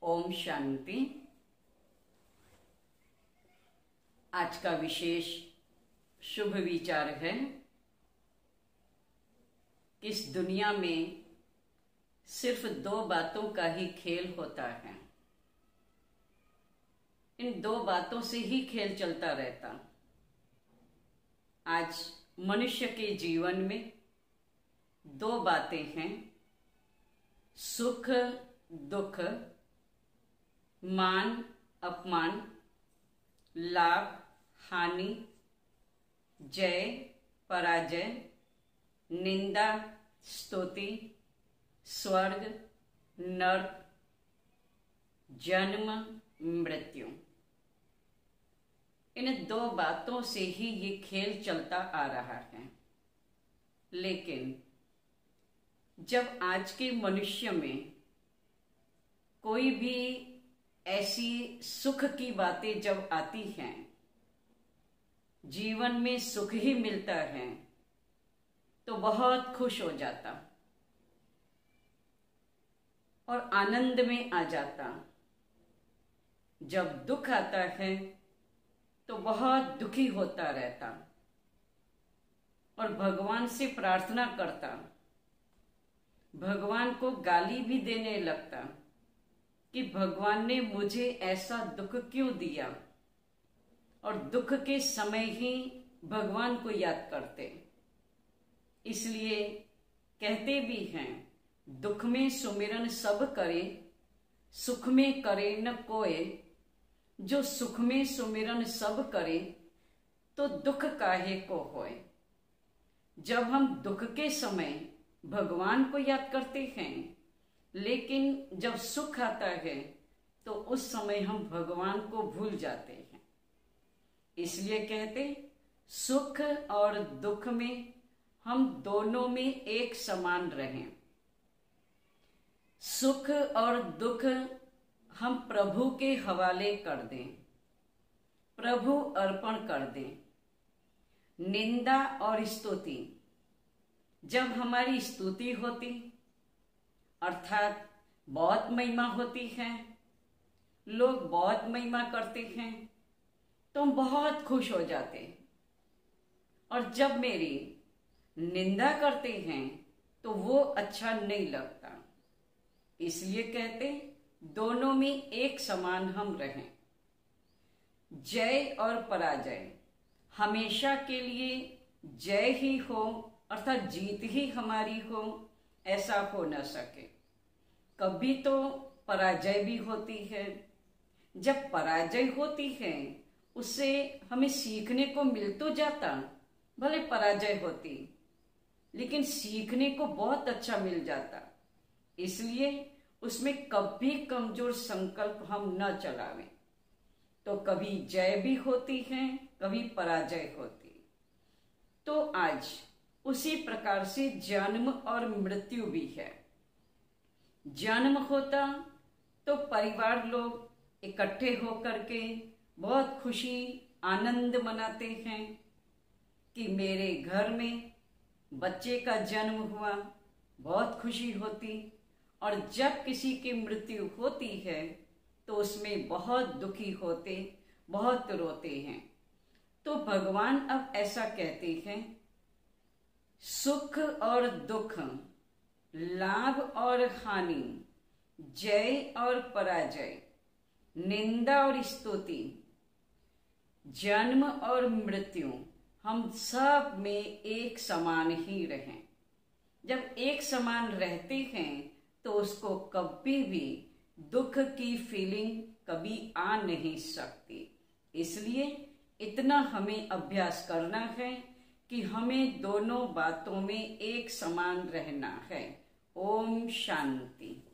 ओम शांति। आज का विशेष शुभ विचार है कि इस दुनिया में सिर्फ दो बातों का ही खेल होता है। इन दो बातों से ही खेल चलता रहता। आज मनुष्य के जीवन में दो बातें हैं, सुख दुख, मान अपमान, लाभ हानि, जय पराजय, निंदा स्तुति, स्वर्ग नरक, जन्म मृत्यु। इन दो बातों से ही ये खेल चलता आ रहा है। लेकिन जब आज के मनुष्य में कोई भी ऐसी सुख की बातें जब आती हैं, जीवन में सुख ही मिलता है, तो बहुत खुश हो जाता और आनंद में आ जाता। जब दुख आता है तो बहुत दुखी होता रहता और भगवान से प्रार्थना करता, भगवान को गाली भी देने लगता कि भगवान ने मुझे ऐसा दुख क्यों दिया। और दुख के समय ही भगवान को याद करते। इसलिए कहते भी हैं, दुख में सुमिरन सब करे, सुख में करे न कोय। जो सुख में सुमिरन सब करे, तो दुख काहे को होए। जब हम दुख के समय भगवान को याद करते हैं, लेकिन जब सुख आता है तो उस समय हम भगवान को भूल जाते हैं। इसलिए कहते, सुख और दुख में हम दोनों में एक समान रहें। सुख और दुख हम प्रभु के हवाले कर दें, प्रभु अर्पण कर दें। निंदा और स्तुति, जब हमारी स्तुति होती अर्थात बहुत महिमा होती है, लोग बहुत महिमा करते हैं, तो हम बहुत खुश हो जाते। और जब मेरी निंदा करते हैं तो वो अच्छा नहीं लगता। इसलिए कहते, दोनों में एक समान हम रहें। जय और पराजय, हमेशा के लिए जय ही हो अर्थात जीत ही हमारी हो, ऐसा हो न सके। कभी तो पराजय भी होती है। जब पराजय होती है उससे हमें सीखने को मिल तो जाता, भले पराजय होती, लेकिन सीखने को बहुत अच्छा मिल जाता। इसलिए उसमें कभी कमजोर संकल्प हम न चलावें। तो कभी जय भी होती है, कभी पराजय होती। तो आज उसी प्रकार से जन्म और मृत्यु भी है। जन्म होता तो परिवार लोग इकट्ठे होकर के बहुत खुशी आनंद मनाते हैं कि मेरे घर में बच्चे का जन्म हुआ, बहुत खुशी होती। और जब किसी की मृत्यु होती है तो उसमें बहुत दुखी होते, बहुत रोते हैं। तो भगवान अब ऐसा कहते हैं, सुख और दुख, लाभ और हानि, जय और पराजय, निंदा और स्तुति, जन्म और मृत्यु, हम सब में एक समान ही रहें। जब एक समान रहते हैं तो उसको कभी भी दुख की फीलिंग कभी आ नहीं सकती। इसलिए इतना हमें अभ्यास करना है कि हमें दोनों बातों में एक समान रहना है। ओम शांति।